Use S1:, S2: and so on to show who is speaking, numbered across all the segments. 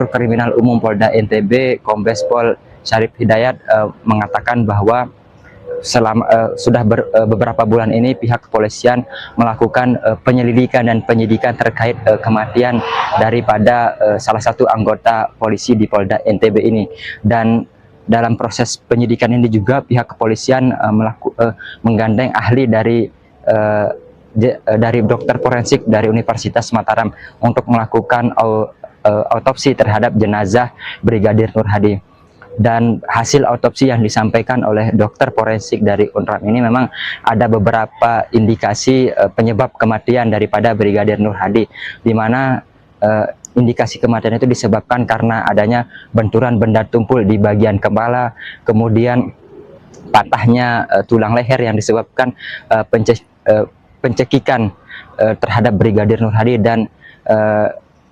S1: Kriminal Umum Polda NTB Kombes Pol Syarif Hidayat mengatakan bahwa sudah beberapa bulan ini pihak kepolisian melakukan penyelidikan dan penyidikan terkait kematian daripada salah satu anggota polisi di Polda NTB ini. Dan dalam proses penyidikan ini juga pihak kepolisian menggandeng ahli dari dokter forensik dari Universitas Mataram untuk melakukan autopsi terhadap jenazah Brigadir Nur Hadi. Dan hasil autopsi yang disampaikan oleh dokter forensik dari UNRAM ini memang ada beberapa indikasi penyebab kematian daripada Brigadir Nur Hadi, di mana indikasi kematian itu disebabkan karena adanya benturan benda tumpul di bagian kepala, kemudian patahnya tulang leher yang disebabkan pencekikan terhadap Brigadir Nur Hadi, dan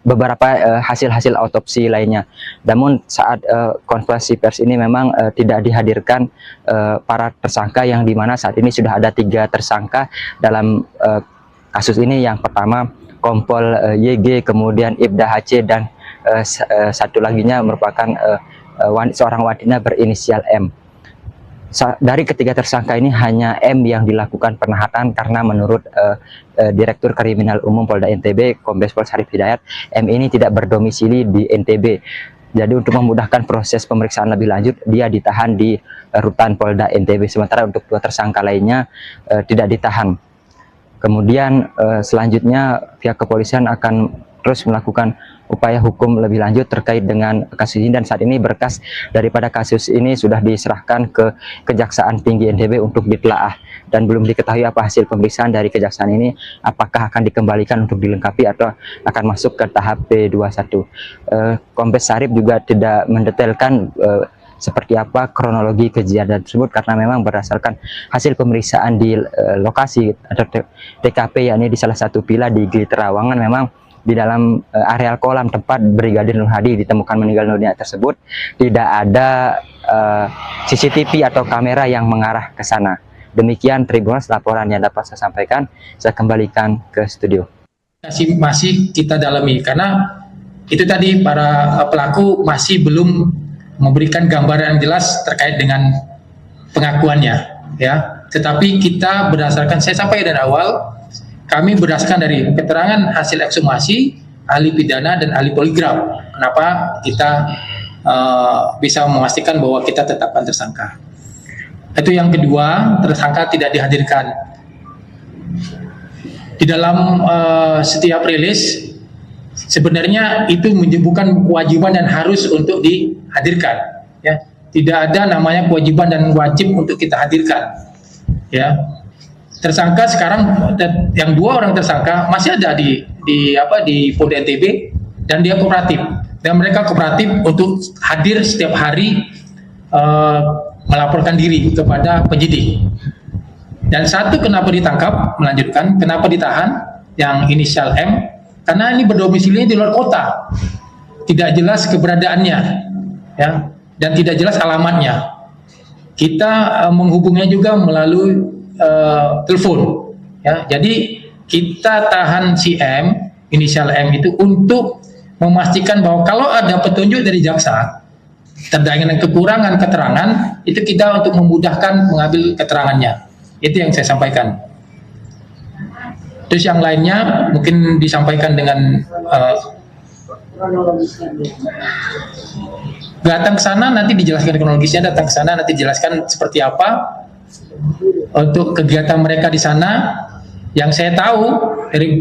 S1: beberapa hasil-hasil autopsi lainnya. Namun saat konferensi pers ini memang tidak dihadirkan para tersangka, yang dimana saat ini sudah ada 3 tersangka dalam kasus ini. Yang pertama Kompol YG, kemudian Ibda HC, dan satu laginya merupakan seorang wanita berinisial M. Dari ketiga tersangka ini hanya M yang dilakukan penahanan karena menurut Direktur Kriminal Umum Polda NTB Kombes Pol Syarif Hidayat, M ini tidak berdomisili di NTB. Jadi untuk memudahkan proses pemeriksaan lebih lanjut, dia ditahan di rutan Polda NTB, sementara untuk 2 tersangka lainnya tidak ditahan. Kemudian selanjutnya pihak kepolisian akan terus melakukan upaya hukum lebih lanjut terkait dengan kasus ini, dan saat ini berkas daripada kasus ini sudah diserahkan ke Kejaksaan Tinggi NTB untuk ditelaah, dan belum diketahui apa hasil pemeriksaan dari kejaksaan ini, apakah akan dikembalikan untuk dilengkapi atau akan masuk ke tahap P21. Kombes Syarif juga tidak mendetailkan seperti apa kronologi kejadian tersebut, karena memang berdasarkan hasil pemeriksaan di lokasi atau TKP, yakni di salah satu villa di Gili Terawangan, memang di dalam areal kolam tempat Brigadir Nur Hadi ditemukan meninggal dunia tersebut tidak ada CCTV atau kamera yang mengarah ke sana. Demikian Tribuners laporan yang dapat saya sampaikan. Saya kembalikan ke studio.
S2: Masih kita dalami, karena itu tadi para pelaku masih belum memberikan gambaran yang jelas terkait dengan pengakuannya, ya. Tetapi kita berdasarkan, saya sampaikan dari awal, kami berdasarkan dari keterangan hasil ekshumasi, ahli pidana dan ahli poligraf. Kenapa kita bisa memastikan bahwa kita tetapkan tersangka. Itu yang kedua, tersangka tidak dihadirkan. Di dalam setiap rilis, sebenarnya itu bukan kewajiban dan harus untuk dihadirkan. Ya. Tidak ada namanya kewajiban dan wajib untuk kita hadirkan. Ya. Tersangka sekarang, yang 2 orang tersangka masih ada di Polda NTB, dan dia kooperatif, dan mereka kooperatif untuk hadir setiap hari melaporkan diri kepada penyidik. Dan satu kenapa ditangkap, melanjutkan kenapa ditahan, yang inisial M, karena ini berdomisili di luar kota, tidak jelas keberadaannya, ya, dan tidak jelas alamatnya. Kita menghubungnya juga melalui telepon, ya. Jadi kita tahan si M, inisial M itu, untuk memastikan bahwa kalau ada petunjuk dari jaksa terkait dengan kekurangan keterangan, itu kita untuk memudahkan mengambil keterangannya. Itu yang saya sampaikan. Terus yang lainnya mungkin disampaikan dengan datang ke sana nanti dijelaskan kronologisnya, datang ke sana nanti dijelaskan seperti apa untuk kegiatan mereka di sana. Yang saya tahu dari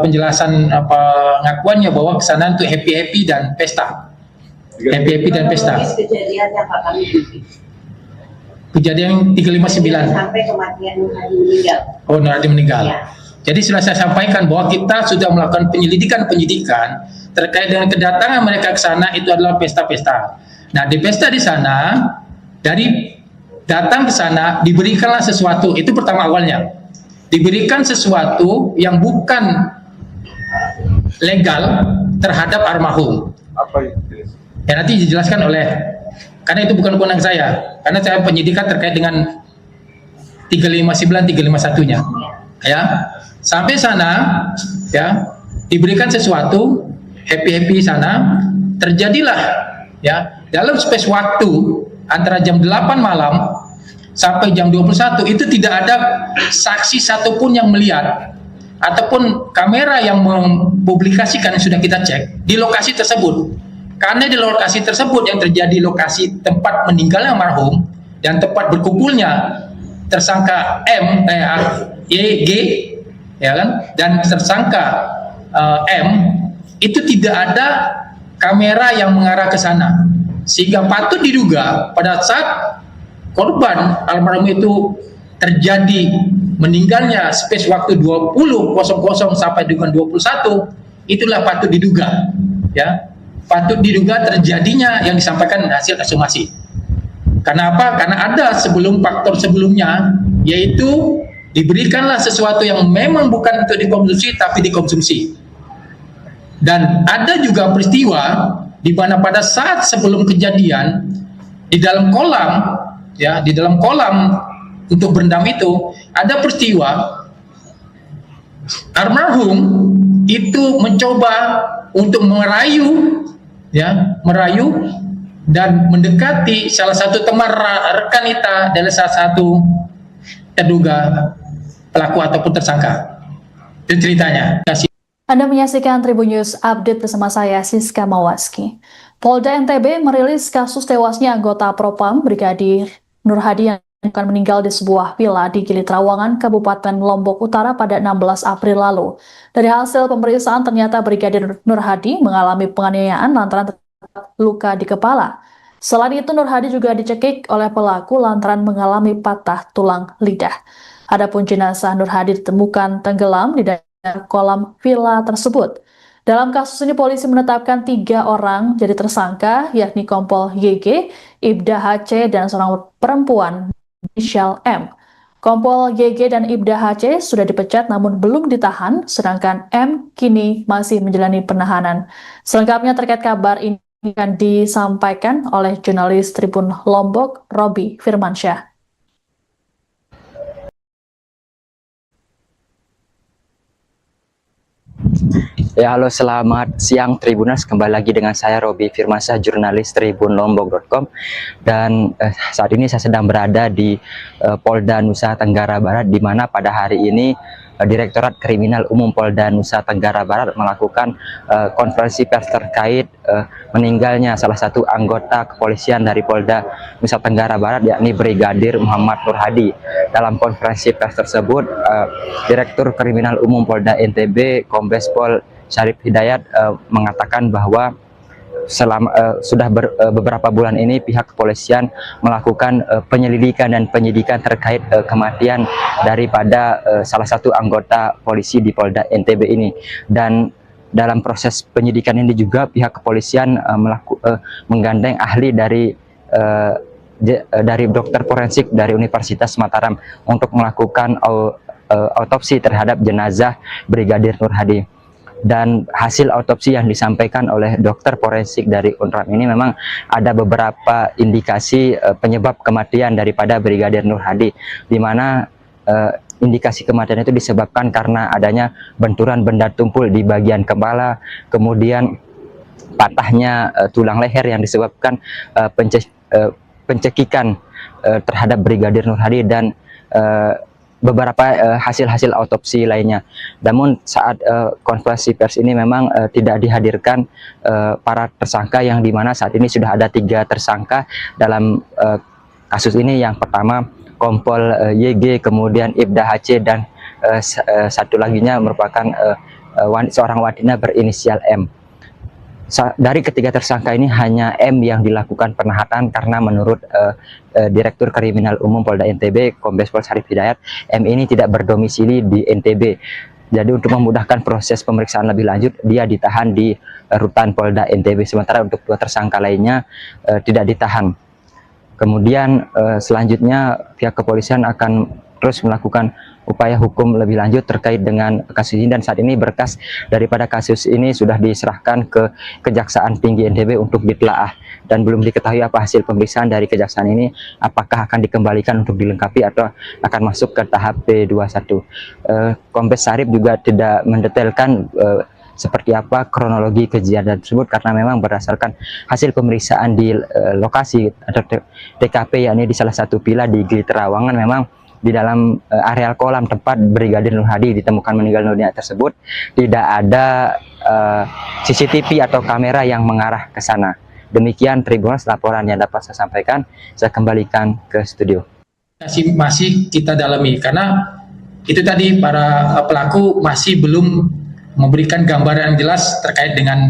S2: penjelasan pengakuannya bahwa ke sana untuk happy dan pesta. Happy dan pesta. Kejadian 359
S3: sampai kematian Nur Hadi meninggal.
S2: Oh, Nur Hadi meninggal.
S3: Ya.
S2: Jadi sudah saya sampaikan bahwa kita sudah melakukan penyidikan terkait dengan kedatangan mereka ke sana, itu adalah pesta-pesta. Nah, di pesta di sana, dari datang ke sana diberikanlah sesuatu, itu pertama awalnya. Diberikan sesuatu yang bukan legal terhadap almarhum.
S4: Apa itu?
S2: Ya nanti dijelaskan oleh, karena itu bukan kewenangan saya, karena saya penyidikan terkait dengan 359 351-nya. Ya. Sampai sana, ya, diberikan sesuatu, happy sana, terjadilah ya dalam space waktu antara jam 8 malam sampai jam 21 itu tidak ada saksi satupun yang melihat ataupun kamera yang mempublikasikan yang sudah kita cek di lokasi tersebut. Karena di lokasi tersebut yang terjadi lokasi tempat meninggalnya almarhum dan tempat berkumpulnya tersangka Y, G, ya kan, dan tersangka M, itu tidak ada kamera yang mengarah ke sana, sehingga patut diduga pada saat korban almarhum itu terjadi meninggalnya space waktu 20.00 sampai dengan 21, itulah patut diduga, ya, patut diduga terjadinya yang disampaikan hasil ekshumasi. Kenapa? Karena ada faktor sebelumnya, yaitu diberikanlah sesuatu yang memang bukan untuk dikonsumsi tapi dikonsumsi. Dan ada juga peristiwa di mana pada saat sebelum kejadian di dalam kolam, ya, di dalam kolam untuk berendam itu ada peristiwa almarhum itu mencoba untuk merayu dan mendekati salah satu teman rekan kita dari salah satu terduga pelaku ataupun tersangka. Itu ceritanya.
S4: Anda menyaksikan Tribun News Update bersama saya, Siska Mawaski. Polda NTB merilis kasus tewasnya anggota Propam Brigadir Nur Hadi yang akan meninggal di sebuah villa di Gili Trawangan, Kabupaten Lombok Utara pada 16 April lalu. Dari hasil pemeriksaan ternyata Brigadir Nur Hadi mengalami penganiayaan lantaran luka di kepala. Selain itu, Nur Hadi juga dicekik oleh pelaku lantaran mengalami patah tulang lidah. Adapun jenazah Nur Hadi ditemukan tenggelam di dalam kolam villa tersebut. Dalam kasus ini polisi menetapkan 3 orang jadi tersangka, yakni Kompol YG, Ibda HC, dan seorang perempuan Michelle M. Kompol YG dan Ibda HC sudah dipecat namun belum ditahan, sedangkan M kini masih menjalani penahanan. Selengkapnya terkait kabar ini akan disampaikan oleh jurnalis Tribun Lombok, Robi Firmansyah.
S1: Ya, halo, selamat siang Tribuners, kembali lagi dengan saya Robi Firmansyah, jurnalis tribunlombok.com. Dan saat ini saya sedang berada di Polda Nusa Tenggara Barat, di mana pada hari ini Direktorat Kriminal Umum Polda Nusa Tenggara Barat melakukan konferensi pers terkait meninggalnya salah satu anggota kepolisian dari Polda Nusa Tenggara Barat, yakni Brigadir Muhammad Nur Hadi. Dalam konferensi pers tersebut, Direktur Kriminal Umum Polda NTB Kombes Pol Syarif Hidayat mengatakan bahwa sudah beberapa bulan ini pihak kepolisian melakukan penyelidikan dan penyidikan terkait kematian daripada salah satu anggota polisi di Polda NTB ini. Dan dalam proses penyidikan ini juga pihak kepolisian menggandeng ahli dari dokter forensik dari Universitas Mataram untuk melakukan autopsi terhadap jenazah Brigadir Nur Hadi. Dan hasil autopsi yang disampaikan oleh dokter forensik dari UNRAM ini memang ada beberapa indikasi penyebab kematian daripada Brigadir Nur Hadi, di mana indikasi kematian itu disebabkan karena adanya benturan benda tumpul di bagian kepala, kemudian patahnya tulang leher yang disebabkan pencekikan terhadap Brigadir Nur Hadi, dan beberapa hasil-hasil autopsi lainnya. Namun saat konferensi pers ini memang tidak dihadirkan para tersangka, yang dimana saat ini sudah ada 3 tersangka dalam kasus ini. Yang pertama Kompol YG, kemudian Ibda HC, dan satu laginya merupakan seorang wanita berinisial M. Dari ketiga tersangka ini hanya M yang dilakukan penahanan karena menurut Direktur Kriminal Umum Polda NTB Kombes Pol Syarif Hidayat, M ini tidak berdomisili di NTB. Jadi untuk memudahkan proses pemeriksaan lebih lanjut, dia ditahan di rutan Polda NTB, sementara untuk 2 tersangka lainnya tidak ditahan. Kemudian selanjutnya pihak kepolisian akan terus melakukan upaya hukum lebih lanjut terkait dengan kasus ini, dan saat ini berkas daripada kasus ini sudah diserahkan ke Kejaksaan Tinggi NTB untuk ditelaah, dan belum diketahui apa hasil pemeriksaan dari kejaksaan ini, apakah akan dikembalikan untuk dilengkapi atau akan masuk ke tahap P21. Kombes Syarif juga tidak mendetailkan seperti apa kronologi kejadian tersebut, karena memang berdasarkan hasil pemeriksaan di lokasi atau TKP, yakni di salah satu villa di Gili Trawangan, memang di dalam areal kolam tempat Brigadir Nur Hadi ditemukan meninggal dunia tersebut tidak ada CCTV atau kamera yang mengarah ke sana. Demikian Tribunnews laporan yang dapat saya sampaikan. Saya kembalikan ke studio.
S2: Masih kita dalami karena itu tadi para pelaku masih belum memberikan gambaran yang jelas terkait dengan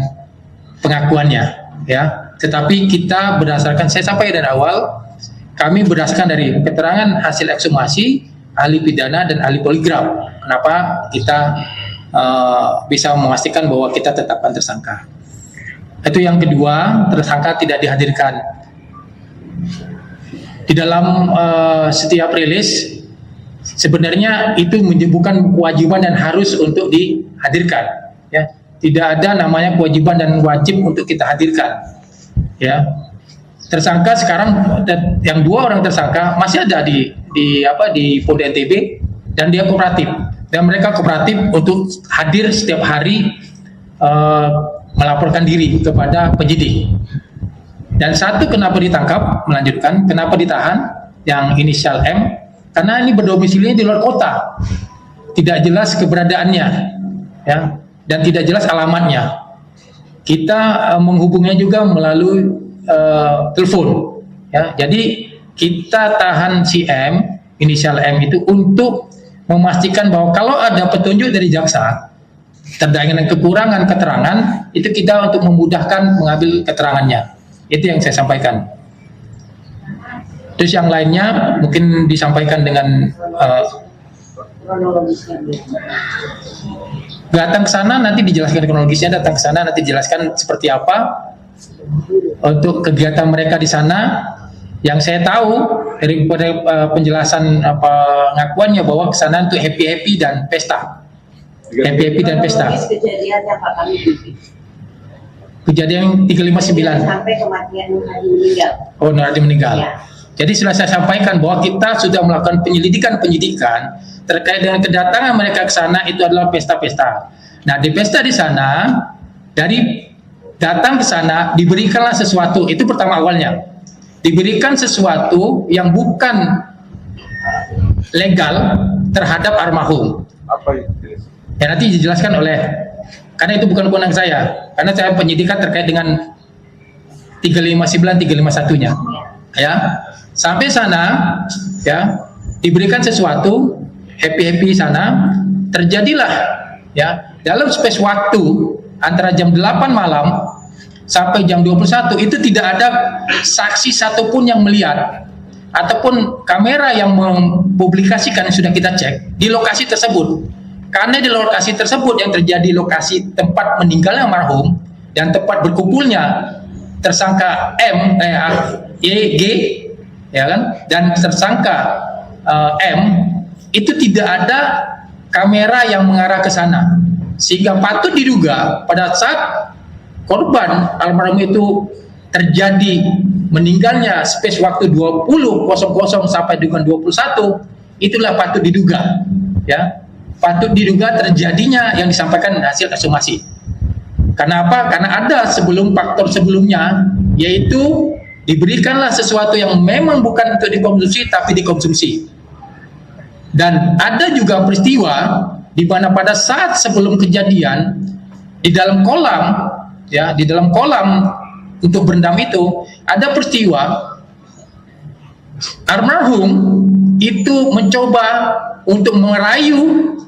S2: pengakuannya, ya. Tetapi kita berdasarkan, saya sampaikan dari awal, kami berdasarkan dari keterangan hasil ekshumasi, ahli pidana dan ahli poligraf. Kenapa kita bisa memastikan bahwa kita tetapkan tersangka. Itu yang kedua, tersangka tidak dihadirkan. Di dalam setiap rilis, sebenarnya itu bukan kewajiban dan harus untuk dihadirkan. Ya. Tidak ada namanya kewajiban dan wajib untuk kita hadirkan. Ya. Tersangka sekarang, yang 2 orang tersangka masih ada di Polda NTB dan dia kooperatif, dan mereka kooperatif untuk hadir setiap hari melaporkan diri kepada penyidik. Dan satu kenapa ditangkap, melanjutkan kenapa ditahan yang inisial M, karena ini berdomisilinya di luar kota, tidak jelas keberadaannya, ya, dan tidak jelas alamatnya. Kita menghubungnya juga melalui telepon, ya. Jadi kita tahan si M, inisial M itu, untuk memastikan bahwa kalau ada petunjuk dari jaksa terkait dengan kekurangan keterangan, itu kita untuk memudahkan mengambil keterangannya. Itu yang saya sampaikan. Terus yang lainnya mungkin disampaikan dengan datang ke sana nanti dijelaskan kronologisnya, datang ke sana nanti dijelaskan seperti apa untuk kegiatan mereka di sana. Yang saya tahu dari penjelasan pengakuannya bahwa ke sana untuk happy dan pesta. Happy dan pesta.
S3: Kejadiannya Pak, kami
S2: Kejadian 359
S3: sampai kematian Nur Hadi meninggal.
S2: Oh, Nur Hadi meninggal.
S3: Ya.
S2: Jadi sudah saya sampaikan bahwa kita sudah melakukan penyidikan terkait dengan kedatangan mereka ke sana, itu adalah pesta-pesta. Nah, di pesta di sana, dari datang ke sana diberikanlah sesuatu, itu pertama awalnya. Diberikan sesuatu yang bukan legal terhadap almarhum.
S5: Apa itu?
S2: Ya, nanti dijelaskan oleh, karena itu bukan kewenangan saya, karena saya penyidikan terkait dengan 359 351-nya. Ya. Sampai sana, ya, diberikan sesuatu, happy sana, terjadilah, ya, dalam space waktu antara jam 8 malam sampai jam 21 itu tidak ada saksi satupun yang melihat ataupun kamera yang mempublikasikan yang sudah kita cek di lokasi tersebut. Karena di lokasi tersebut yang terjadi lokasi tempat meninggalnya almarhum dan tempat berkumpulnya tersangka M, G, ya kan, dan tersangka M, itu tidak ada kamera yang mengarah ke sana, sehingga patut diduga pada saat korban almarhum itu terjadi meninggalnya space waktu 20.00 sampai dengan 21, itulah patut diduga, ya, patut diduga terjadinya yang disampaikan hasil ekshumasi. Karena apa? Karena ada faktor sebelumnya, yaitu diberikanlah sesuatu yang memang bukan untuk dikonsumsi tapi dikonsumsi. Dan ada juga peristiwa di mana pada saat sebelum kejadian di dalam kolam, ya, di dalam kolam untuk berendam itu ada peristiwa almarhum itu mencoba untuk merayu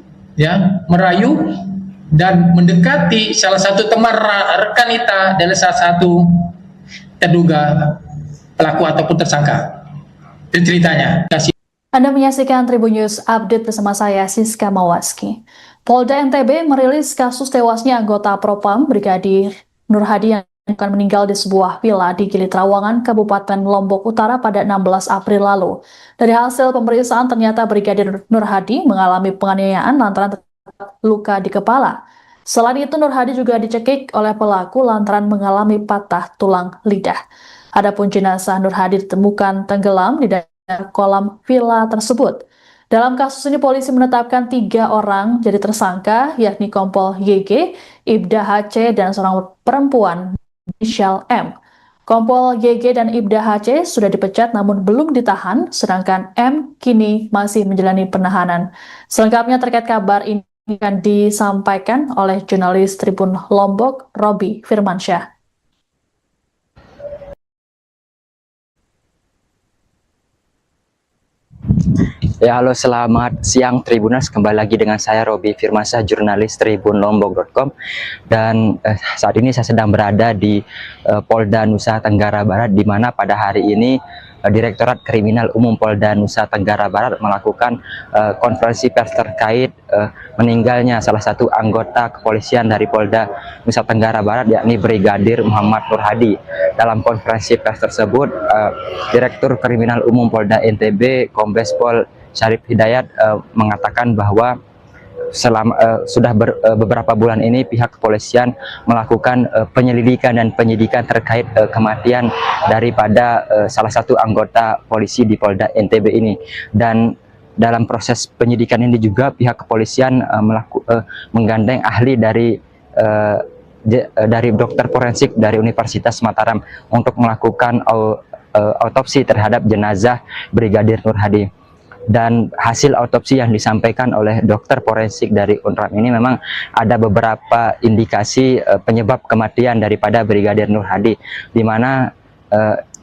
S2: dan mendekati salah satu teman rekan kita dari salah satu terduga pelaku ataupun tersangka. Itu ceritanya.
S4: Anda menyaksikan Tribunnews Update bersama saya, Siska Mawaski. Polda NTB merilis kasus tewasnya anggota Propam Brigadir Nur Hadi yang akan meninggal di sebuah villa di Gili Trawangan, Kabupaten Lombok Utara pada 16 April lalu. Dari hasil pemeriksaan ternyata Brigadir Nur Hadi mengalami penganiayaan lantaran luka di kepala. Selain itu, Nur Hadi juga dicekik oleh pelaku lantaran mengalami patah tulang lidah. Adapun jenazah Nur Hadi ditemukan tenggelam di dalam kolam villa tersebut. Dalam kasus ini polisi menetapkan 3 orang jadi tersangka, yakni Kompol YG, Ibda HC, dan seorang perempuan inisial M. Kompol YG dan Ibda HC sudah dipecat namun belum ditahan, sedangkan M kini masih menjalani penahanan. Selengkapnya terkait kabar ini akan disampaikan oleh jurnalis Tribun Lombok, Robi Firmansyah.
S1: Ya, halo, selamat siang Tribuners. Kembali lagi dengan saya Robi Firmansyah, jurnalis tribunlombok.com. Dan saat ini saya sedang berada di Polda Nusa Tenggara Barat, di mana pada hari ini Direktorat Kriminal Umum Polda Nusa Tenggara Barat melakukan konferensi pers terkait meninggalnya salah satu anggota kepolisian dari Polda Nusa Tenggara Barat, yakni Brigadir Muhammad Nur Hadi. Dalam konferensi pers tersebut, Direktur Kriminal Umum Polda NTB, Kombes Pol Syarif Hidayat mengatakan bahwa sudah beberapa bulan ini pihak kepolisian melakukan penyelidikan dan penyidikan terkait kematian daripada salah satu anggota polisi di Polda NTB ini. Dan dalam proses penyidikan ini juga pihak kepolisian menggandeng ahli dari dokter forensik dari Universitas Mataram untuk melakukan autopsi terhadap jenazah Brigadir Nur Hadi. Dan hasil autopsi yang disampaikan oleh dokter forensik dari UNRAM ini memang ada beberapa indikasi penyebab kematian daripada Brigadir Nur Hadi, di mana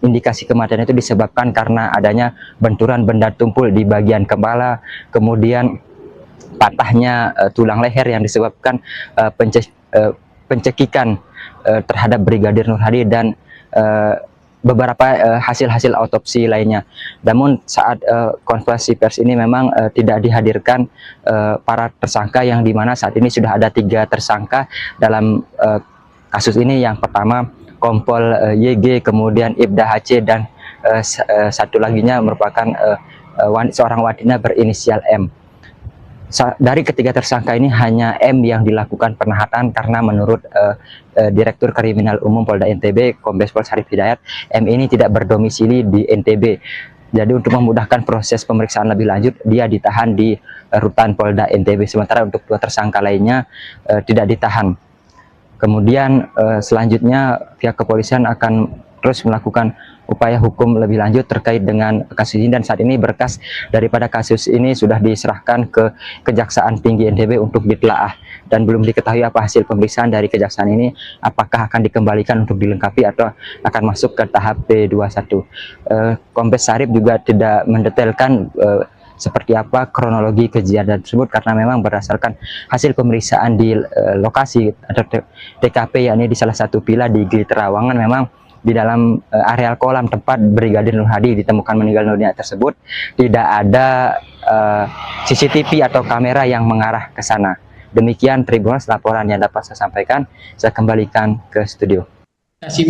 S1: indikasi kematian itu disebabkan karena adanya benturan benda tumpul di bagian kepala, kemudian patahnya tulang leher yang disebabkan pencekikan terhadap Brigadir Nur Hadi, dan beberapa hasil-hasil autopsi lainnya. Namun saat konferensi pers ini memang tidak dihadirkan para tersangka, yang dimana saat ini sudah ada 3 tersangka dalam kasus ini. Yang pertama Kompol YG, kemudian Ibda HC, dan satu laginya merupakan seorang wanita berinisial M. Dari ketiga tersangka ini hanya M yang dilakukan penahanan karena menurut Direktur Kriminal Umum Polda NTB, Kombes Pol Syarif Hidayat, M ini tidak berdomisili di NTB. Jadi untuk memudahkan proses pemeriksaan lebih lanjut, dia ditahan di rutan Polda NTB. Sementara untuk 2 tersangka lainnya tidak ditahan. Kemudian selanjutnya pihak kepolisian akan terus melakukan upaya hukum lebih lanjut terkait dengan kasus ini, dan saat ini berkas daripada kasus ini sudah diserahkan ke Kejaksaan Tinggi NTB untuk ditelaah, dan belum diketahui apa hasil pemeriksaan dari kejaksaan ini, apakah akan dikembalikan untuk dilengkapi atau akan masuk ke tahap P21. Kombes Syarif juga tidak mendetailkan seperti apa kronologi kejadian tersebut, karena memang berdasarkan hasil pemeriksaan di lokasi atau TKP, yakni di salah satu villa di Gili Trawangan, memang di dalam areal kolam tempat Brigadir Nur Hadi ditemukan meninggal dunia tersebut tidak ada CCTV atau kamera yang mengarah ke sana. Demikian Tribuners laporan yang dapat saya sampaikan. Saya kembalikan ke studio.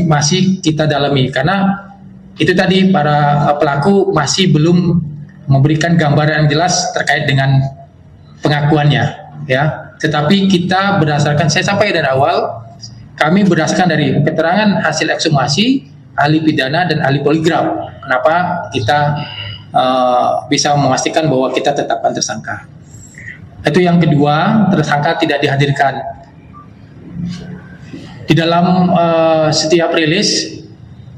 S2: Masih kita dalami, karena itu tadi para pelaku masih belum memberikan gambaran yang jelas terkait dengan pengakuannya, ya. Tetapi kita berdasarkan, saya sampaikan dari awal, kami berdasarkan dari keterangan hasil ekshumasi, ahli pidana dan ahli poligraf. Kenapa kita bisa memastikan bahwa kita tetapkan tersangka. Itu yang kedua, tersangka tidak dihadirkan. Di dalam setiap rilis,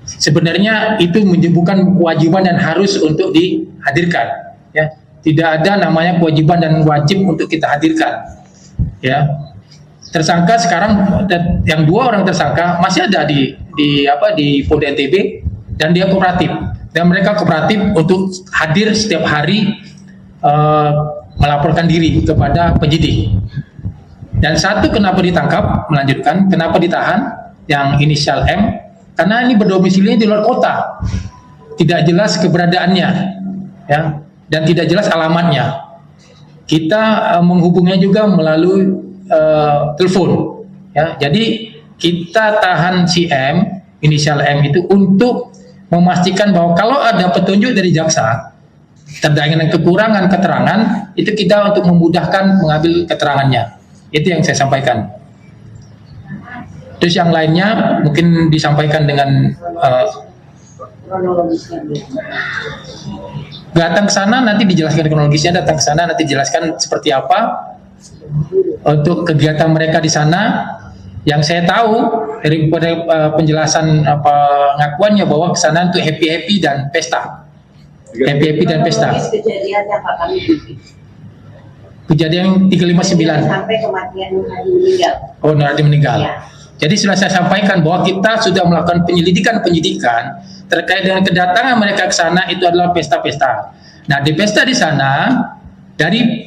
S2: sebenarnya itu bukan kewajiban dan harus untuk dihadirkan. Ya. Tidak ada namanya kewajiban dan wajib untuk kita hadirkan. Ya. Tersangka sekarang, yang 2 orang tersangka masih ada di Polda NTB, dan dia kooperatif, dan mereka kooperatif untuk hadir setiap hari melaporkan diri kepada penyidik. Dan satu kenapa ditangkap, melanjutkan kenapa ditahan, yang inisial M, karena ini berdomisilinya di luar kota, tidak jelas keberadaannya, ya, dan tidak jelas alamatnya. Kita menghubungnya juga melalui telepon, ya. Jadi kita tahan si M, inisial M itu, untuk memastikan bahwa kalau ada petunjuk dari jaksa terkait dengan kekurangan keterangan, itu kita untuk memudahkan mengambil keterangannya. Itu yang saya sampaikan. Terus yang lainnya mungkin disampaikan dengan
S3: kronologisnya dulu.
S2: Datang ke sana nanti dijelaskan kronologisnya, datang ke sana nanti dijelaskan seperti apa untuk kegiatan mereka di sana. Yang saya tahu dari penjelasan pengakuannya bahwa ke sana untuk happy dan pesta. Happy dan pesta.
S3: Kronologis kejadiannya Pak kami
S2: Kejadian 359.
S3: sampai kematian Nur Hadi meninggal.
S2: Oh, Nur Hadi meninggal.
S3: Ya.
S2: Jadi sudah saya sampaikan bahwa kita sudah melakukan penyidikan terkait dengan kedatangan mereka ke sana, itu adalah pesta-pesta. Nah, di pesta di sana, dari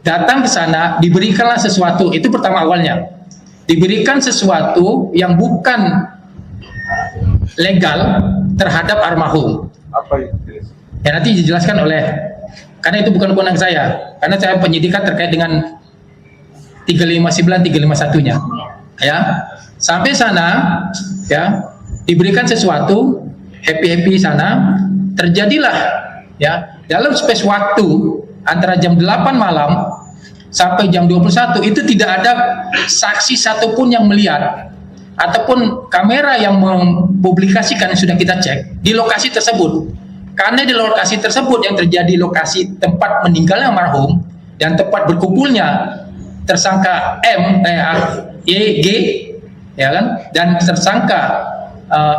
S2: datang ke sana diberikanlah sesuatu, itu pertama awalnya. Diberikan sesuatu yang bukan legal terhadap almarhum.
S5: Apa itu?
S2: Ya nanti dijelaskan oleh, karena itu bukan kewenangan saya, karena saya penyidikan terkait dengan 359 351-nya. Ya. Sampai sana ya diberikan sesuatu, happy sana, terjadilah ya dalam space waktu antara jam 8 malam sampai jam 21 itu tidak ada saksi satupun yang melihat ataupun kamera yang mempublikasikan yang sudah kita cek di lokasi tersebut. Karena di lokasi tersebut yang terjadi lokasi tempat meninggalnya almarhum dan tempat berkumpulnya tersangka Y, G, ya kan, dan tersangka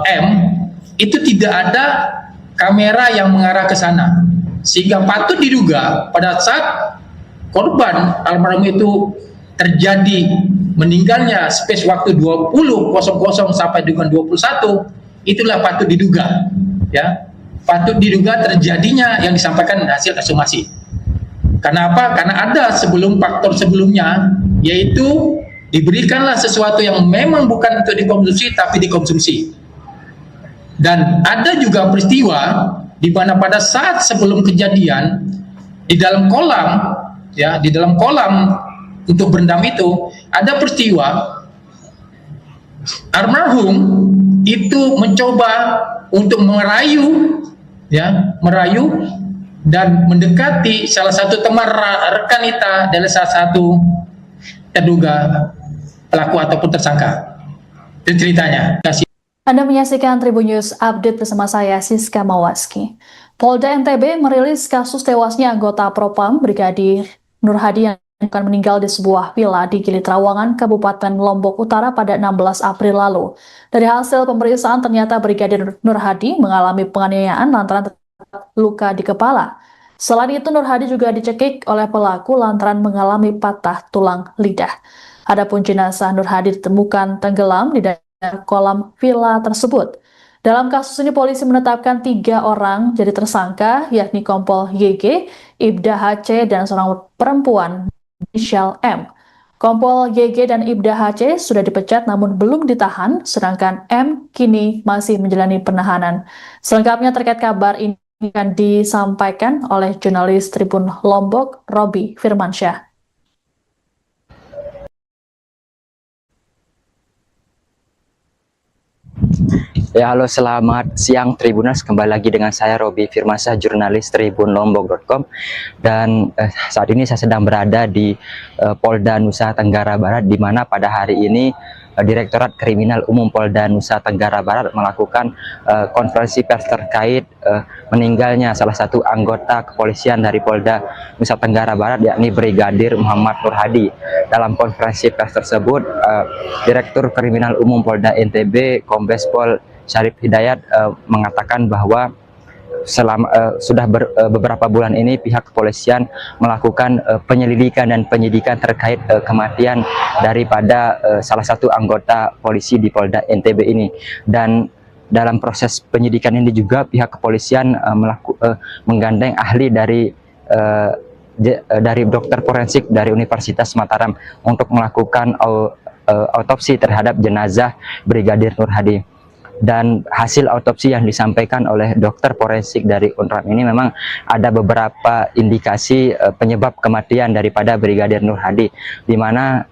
S2: M itu tidak ada kamera yang mengarah ke sana, sehingga patut diduga pada saat korban almarhum itu terjadi meninggalnya space waktu 20.00 sampai dengan 21, itulah patut diduga ya. Patut diduga terjadinya yang disampaikan hasil ekshumasi. Karena apa? Karena ada faktor sebelumnya, yaitu diberikanlah sesuatu yang memang bukan untuk dikonsumsi tapi dikonsumsi. Dan ada juga peristiwa di mana pada saat sebelum kejadian di dalam kolam ya, di dalam kolam untuk berendam itu ada peristiwa almarhum itu mencoba untuk merayu dan mendekati salah satu teman rekan kita dari salah satu terduga pelaku ataupun tersangka. Itu ceritanya.
S4: Anda menyaksikan Tribun News Update bersama saya Siska Mawaski. Polda NTB merilis kasus tewasnya anggota Propam Brigadir Nur Hadi yang akan meninggal di sebuah villa di Gili Trawangan, Kabupaten Lombok Utara pada 16 April lalu. Dari hasil pemeriksaan ternyata Brigadir Nur Hadi mengalami penganiayaan lantaran luka di kepala. Selain itu Nur Hadi juga dicekik oleh pelaku lantaran mengalami patah tulang lidah. Adapun jenazah Nur Hadi ditemukan tenggelam di dalam kolam villa tersebut. Dalam kasus ini polisi menetapkan 3 orang jadi tersangka, yakni Kompol YG, Ibda HC, dan seorang perempuan inisial M. Kompol YG dan Ibda HC sudah dipecat namun belum ditahan, sedangkan M kini masih menjalani penahanan. Selengkapnya terkait kabar ini akan disampaikan oleh jurnalis Tribun Lombok, Robi Firmansyah.
S1: Ya, halo, selamat siang Tribuners, kembali lagi dengan saya Robi Firmansyah, jurnalis tribunlombok.com. Dan saat ini saya sedang berada di Polda Nusa Tenggara Barat, di mana pada hari ini Direktorat Kriminal Umum Polda Nusa Tenggara Barat melakukan konferensi pers terkait meninggalnya salah satu anggota kepolisian dari Polda Nusa Tenggara Barat, yakni Brigadir Muhammad Nur Hadi. Dalam konferensi pers tersebut, Direktur Kriminal Umum Polda NTB Kombes Pol Syarif Hidayat mengatakan bahwa sudah beberapa bulan ini pihak kepolisian melakukan penyelidikan dan penyidikan terkait kematian daripada salah satu anggota polisi di Polda NTB ini. Dan dalam proses penyidikan ini juga pihak kepolisian menggandeng ahli dari dokter forensik dari Universitas Mataram untuk melakukan autopsi terhadap jenazah Brigadir Nur Hadi. Dan hasil autopsi yang disampaikan oleh dokter forensik dari UNRAM ini memang ada beberapa indikasi penyebab kematian daripada Brigadir Nur Hadi, di mana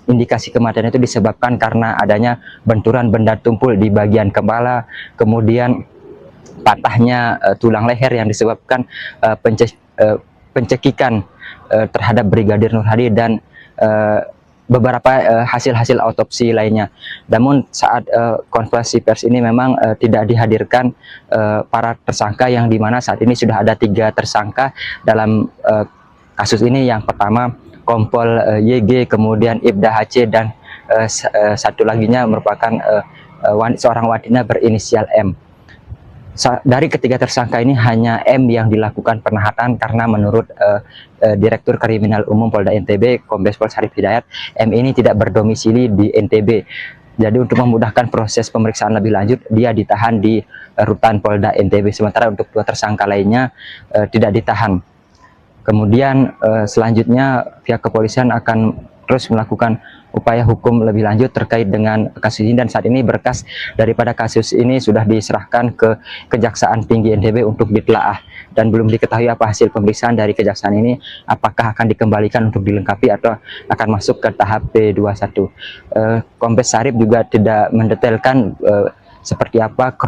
S1: indikasi kematian itu disebabkan karena adanya benturan benda tumpul di bagian kepala, kemudian patahnya tulang leher yang disebabkan pencekikan terhadap Brigadir Nur Hadi, dan beberapa hasil-hasil autopsi lainnya. Namun saat konferensi pers ini memang tidak dihadirkan para tersangka, yang dimana saat ini sudah ada 3 tersangka dalam kasus ini. Yang pertama Kompol YG, kemudian Ibda HC, dan satu laginya merupakan seorang wanita berinisial M. Dari ketiga tersangka ini hanya M yang dilakukan penahanan karena menurut Direktur Kriminal Umum Polda NTB Kombes Pol Syarif Hidayat, M ini tidak berdomisili di NTB. Jadi untuk memudahkan proses pemeriksaan lebih lanjut, dia ditahan di rutan Polda NTB. Sementara untuk 2 tersangka lainnya tidak ditahan. Kemudian selanjutnya pihak kepolisian akan terus melakukan upaya hukum lebih lanjut terkait dengan kasus ini, dan saat ini berkas daripada kasus ini sudah diserahkan ke Kejaksaan Tinggi NTB untuk ditelaah, dan belum diketahui apa hasil pemeriksaan dari kejaksaan ini, apakah akan dikembalikan untuk dilengkapi atau akan masuk ke tahap P21. Kombes Syarif juga tidak mendetailkan seperti apa